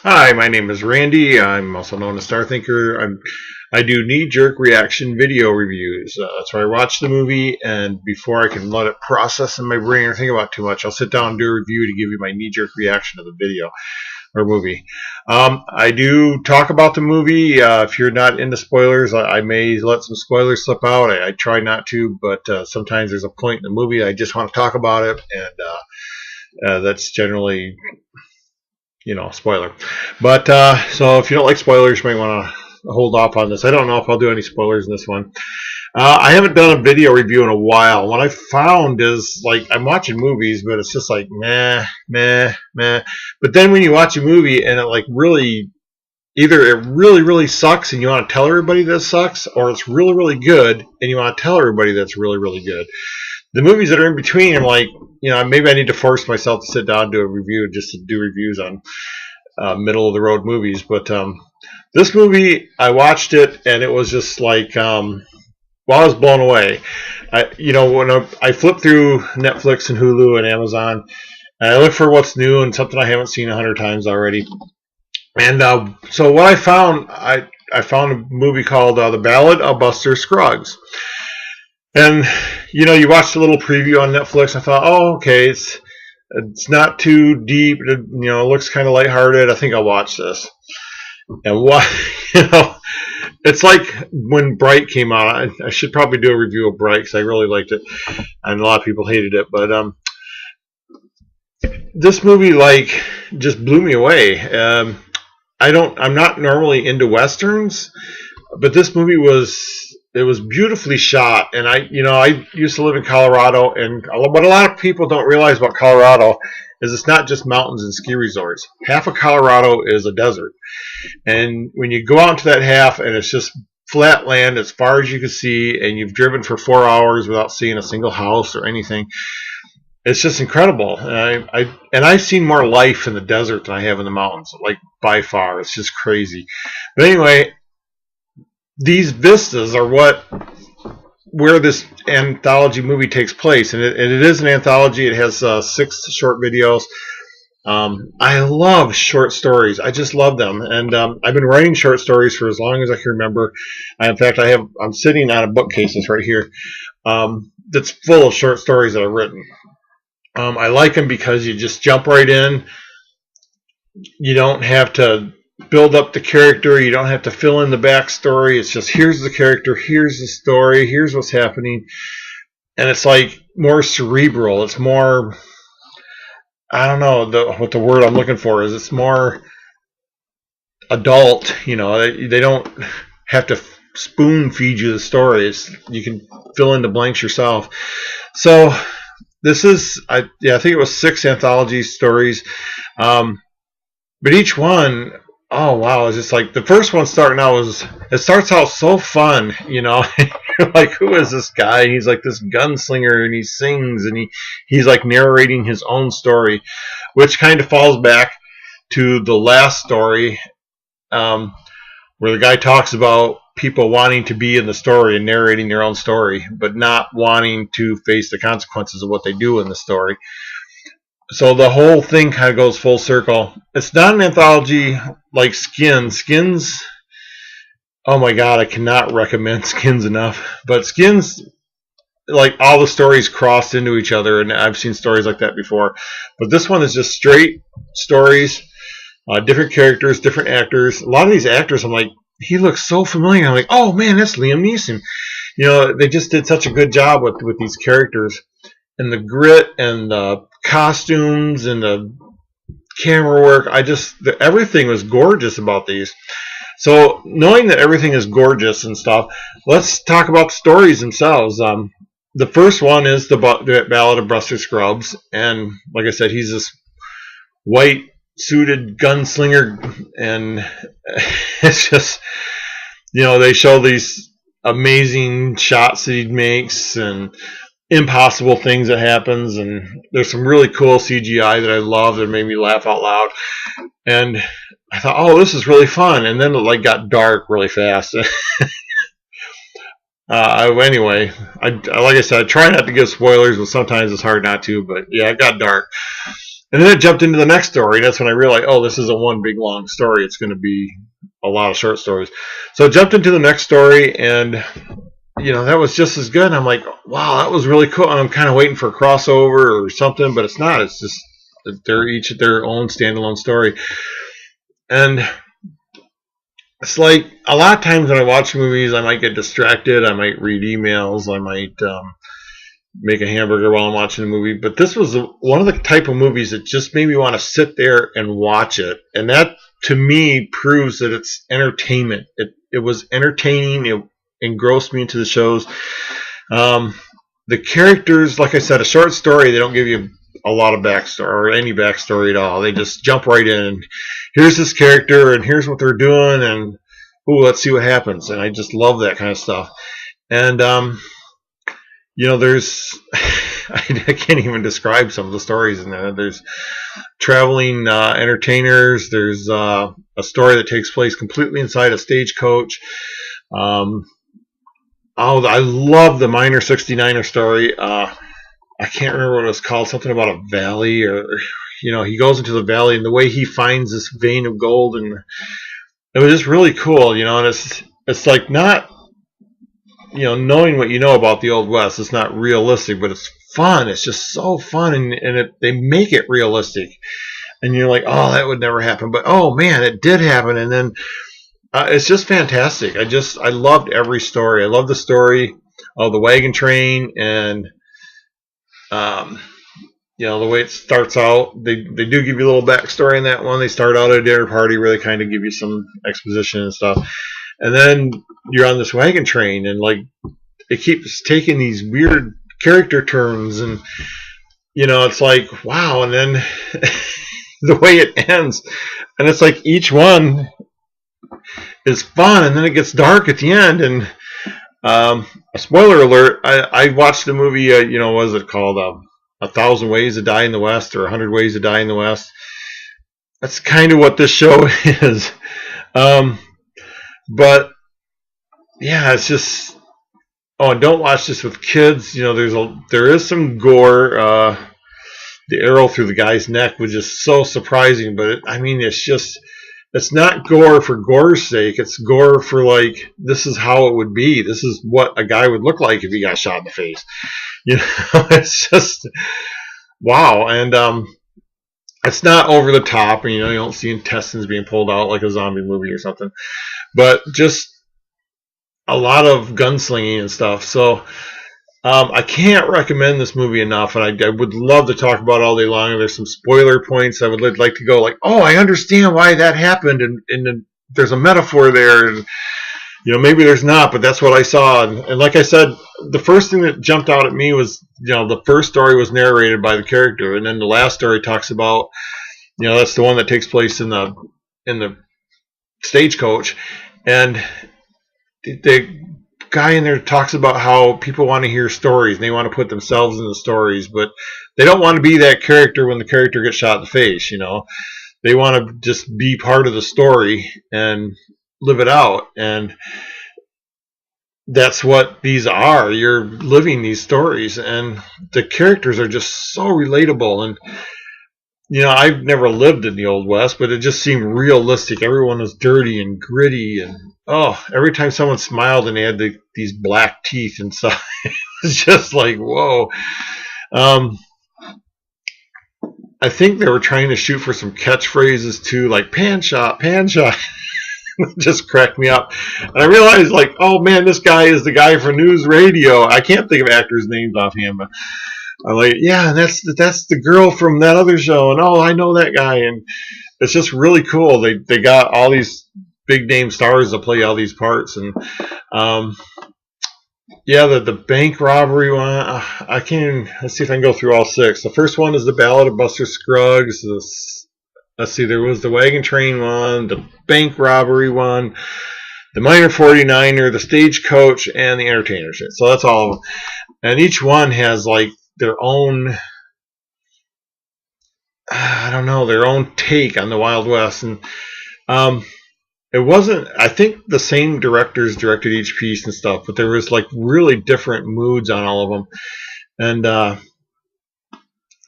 Hi, my name is Randy. I'm also known as Starthinker. I do knee-jerk reaction video reviews. That's where I watch the movie, and before I can let it process in my brain or think about it too much, I'll sit down and do a review to give you my knee-jerk reaction to the video or movie. I do talk about the movie. If you're not into spoilers, I may let some spoilers slip out. I try not to, but sometimes there's a point in the movie I just want to talk about it, and that's generally spoiler. But so if you don't like spoilers, you might want to hold off on this. I don't know if I'll do any spoilers in this one. I haven't done a video review in a while. What I found is, like, I'm watching movies, but it's just like meh, meh, meh. But then when you watch a movie and it like really, either it really, really sucks and you want to tell everybody that it sucks, or it's really, really good and you want to tell everybody that's really, really good. The movies that are in between, I'm like, maybe I need to force myself to sit down and do a review just to do reviews on middle of the road movies. But this movie, I watched it and it was just like, I was blown away. When I flip through Netflix and Hulu and Amazon, and I look for what's new and something I haven't seen 100 times already. And so what I found, I found a movie called The Ballad of Buster Scruggs. And you watched a little preview on Netflix. I thought, oh, okay, it's not too deep. It looks kind of lighthearted. I think I'll watch this. And what it's like when Bright came out. I should probably do a review of Bright because I really liked it, and a lot of people hated it. But this movie just blew me away. I'm not normally into westerns, but this movie was beautifully shot. And I used to live in Colorado, and what a lot of people don't realize about Colorado is it's not just mountains and ski resorts. Half of Colorado is a desert, and when you go out into that half and it's just flat land as far as you can see, and you've driven for 4 hours without seeing a single house or anything, it's just incredible. And I've seen more life in the desert than I have in the mountains, like by far. It's just crazy. But anyway, these vistas are where this anthology movie takes place, and it is an anthology. It has 6 short videos. I love short stories. I just love them, and I've been writing short stories for as long as I can remember. In fact, I'm sitting on a bookcase right here that's full of short stories that I've written. I like them because you just jump right in. You don't have to build up the character. You don't have to fill in the backstory. It's just, here's the character, here's the story, here's what's happening. And it's like more cerebral. It's more, I don't know what the word I'm looking for is. It's more adult. They don't have to spoon feed you the story. You can fill in the blanks yourself. So this is, I think it was 6 anthology stories. But each one, oh wow, it's just like the first one starting out it starts out so fun, You're like, who is this guy? He's like this gunslinger, and he sings, and he's like narrating his own story, which kind of falls back to the last story, where the guy talks about people wanting to be in the story and narrating their own story, but not wanting to face the consequences of what they do in the story. So the whole thing kind of goes full circle. It's not an anthology like Skins. Skins, oh my god, I cannot recommend Skins enough. But Skins, like, all the stories crossed into each other, and I've seen stories like that before. But this one is just straight stories, different characters, different actors. A lot of these actors, I'm like, he looks so familiar. I'm like, oh man, that's Liam Neeson. They just did such a good job with these characters, and the grit and the costumes and the camera work. Everything was gorgeous about these. So knowing that everything is gorgeous and stuff, let's talk about the stories themselves. The first one is the Ballad of Buster Scruggs, and like I said, he's this white suited gunslinger, and it's just, they show these amazing shots that he makes and impossible things that happens, and there's some really cool CGI that I love that made me laugh out loud. And I thought, oh, this is really fun, and then it got dark really fast. Anyway, like I said, I try not to give spoilers, but sometimes it's hard not to. But yeah, it got dark. And then it jumped into the next story. And that's when I realized, oh, this isn't one big long story. It's going to be a lot of short stories. So it jumped into the next story, and that was just as good. And I'm like, wow, that was really cool. And I'm kind of waiting for a crossover or something, but it's not. It's just they're each their own standalone story. And it's like a lot of times when I watch movies, I might get distracted. I might read emails. I might make a hamburger while I'm watching a movie. But this was one of the type of movies that just made me want to sit there and watch it. And that, to me, proves that it's entertainment. It was entertaining. It engrossed me into the shows. The characters, like I said, a short story, they don't give you a lot of backstory or any backstory at all. They just jump right in. Here's this character, and here's what they're doing, and let's see what happens. And I just love that kind of stuff. And there's I can't even describe some of the stories in there. There's traveling entertainers. There's a story that takes place completely inside a stagecoach. I love the Miner 69er story. I can't remember what it was called. Something about a valley, or he goes into the valley, and the way he finds this vein of gold, and it was just really cool. And it's like not. Knowing what you know about the Old West, it's not realistic, but it's fun. It's just so fun, and they make it realistic. And you're like, oh, that would never happen. But, oh, man, it did happen. And then it's just fantastic. I loved every story. I love the story of the wagon train, and, the way it starts out. They do give you a little backstory in that one. They start out at a dinner party where they kind of give you some exposition and stuff. And then you're on this wagon train, and like it keeps taking these weird character turns, and it's like, wow. And then the way it ends, and it's like each one is fun, and then it gets dark at the end. And a spoiler alert, I watched the movie, what is it called? 1,000 Ways to Die in the West, or 100 Ways to Die in the West. That's kind of what this show is. But yeah, it's just, and don't watch this with kids. There is some gore. The arrow through the guy's neck was just so surprising, but it's not gore for gore's sake. It's gore for like, this is how it would be. This is what a guy would look like if he got shot in the face. It's just wow. And it's not over the top, and you don't see intestines being pulled out like a zombie movie or something. But just a lot of gunslinging and stuff. So I can't recommend this movie enough, and I would love to talk about it all day long. There's some spoiler points I would like to go like, oh, I understand why that happened, and there's a metaphor there, and maybe there's not, but that's what I saw. And like I said, the first thing that jumped out at me was, the first story was narrated by the character, and then the last story talks about, that's the one that takes place in the stagecoach, and the guy in there talks about how people want to hear stories, and they want to put themselves in the stories, but they don't want to be that character when the character gets shot in the face. They want to just be part of the story and live it out. And that's what these are. You're living these stories, and the characters are just so relatable. And I've never lived in the Old West, but it just seemed realistic. Everyone was dirty and gritty, and every time someone smiled and they had these black teeth inside, it's just like, whoa. I think they were trying to shoot for some catchphrases too, like pan shot, pan shot. Just cracked me up. And I realized, like, oh man, this guy is the guy for news radio. I can't think of actors' names offhand, but I'm like, yeah, and that's the girl from that other show, and I know that guy. And it's just really cool. They got all these big name stars to play all these parts. And the bank robbery one, I can't. Let's see if I can go through all six. The first one is the Ballad of Buster Scruggs. Let's see, there was the wagon train one, the bank robbery one, the Miner 49er, the stagecoach, and the entertainer shit. So that's all of them. And each one has like their own, their own take on the Wild West. And it wasn't, I think the same directors directed each piece and stuff, but there was like really different moods on all of them. And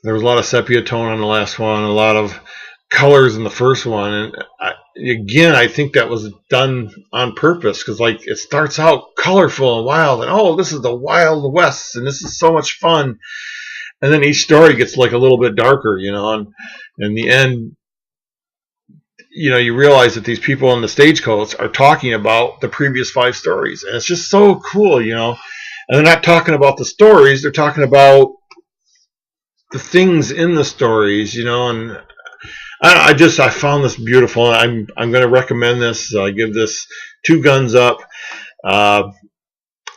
There was a lot of sepia tone on the last one, a lot of colors in the first one, and again, I think that was done on purpose, because like it starts out colorful and wild, and oh, this is the Wild West, and this is so much fun, and then each story gets like a little bit darker, and in the end, you realize that these people in the stagecoach are talking about the previous 5 stories, and it's just so cool, and they're not talking about the stories, they're talking about the things in the stories, and I found this beautiful. I'm going to recommend this. I give this 2 guns up.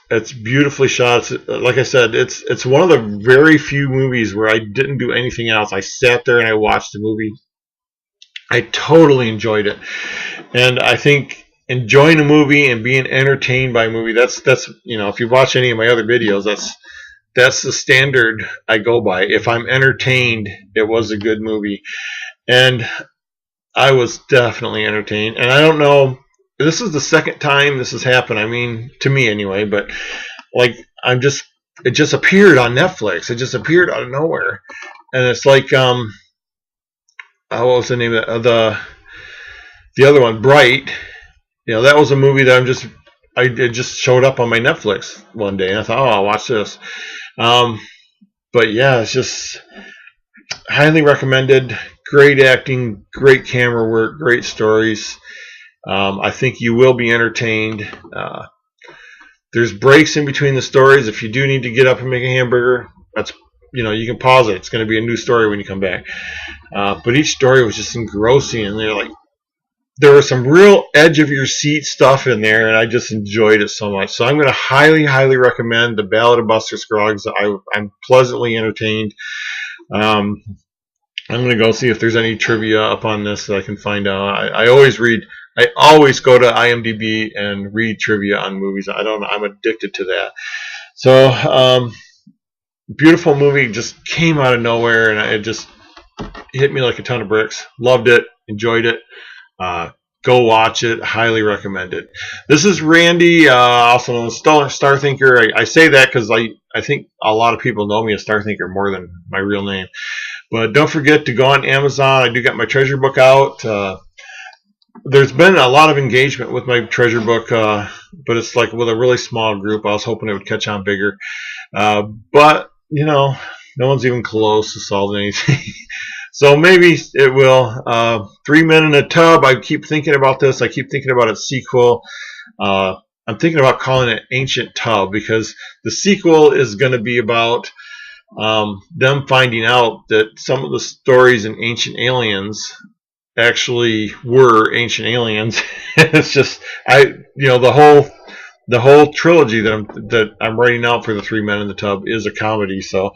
It's beautifully shot. Like I said, it's one of the very few movies where I didn't do anything else. I sat there and I watched the movie. I totally enjoyed it, and I think enjoying a movie and being entertained by a movie, that's if you watch any of my other videos, that's the standard I go by. If I'm entertained, it was a good movie. And I was definitely entertained. And I don't know, this is the second time this has happened. I mean, to me anyway, but like it just appeared on Netflix. It just appeared out of nowhere. And it's like what was the name of the other one, Bright. That was a movie that it just showed up on my Netflix one day, and I thought, oh, I'll watch this. But yeah, it's just highly recommended. Great acting, great camera work, great stories. I think you will be entertained. There's breaks in between the stories. If you do need to get up and make a hamburger, that's you can pause it. It's going to be a new story when you come back. But each story was just engrossing, and there was some real edge of your seat stuff in there, and I just enjoyed it so much. So I'm going to highly, highly recommend the Ballad of Buster Scruggs. I'm pleasantly entertained. I'm going to go see if there's any trivia up on this that I can find out. I always go to IMDb and read trivia on movies. I'm addicted to that. So, beautiful movie, just came out of nowhere, and it just hit me like a ton of bricks. Loved it, enjoyed it. Go watch it. Highly recommend it. This is Randy, also known as Starthinker. I say that because I think a lot of people know me as Starthinker more than my real name. But don't forget to go on Amazon. I do got my treasure book out. There's been a lot of engagement with my treasure book, but it's like with a really small group. I was hoping it would catch on bigger. But, no one's even close to solving anything. So maybe it will. 3 Men in a Tub. I keep thinking about this. I keep thinking about a sequel. I'm thinking about calling it Ancient Tub, because the sequel is going to be about them finding out that some of the stories in Ancient Aliens actually were ancient aliens. It's just the whole trilogy that I'm writing out for the 3 Men in the Tub is a comedy. So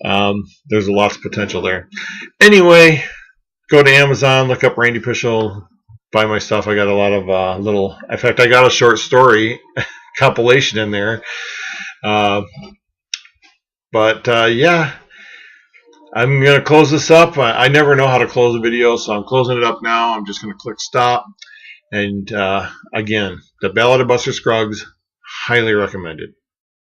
there's a lot of potential there. Anyway, go to Amazon, look up Randy Pischel, buy my stuff. I got a lot of in fact, I got a short story compilation in there. But yeah, I'm going to close this up. I never know how to close a video, so I'm closing it up now. I'm just going to click stop. And again, the Ballad of Buster Scruggs, highly recommended.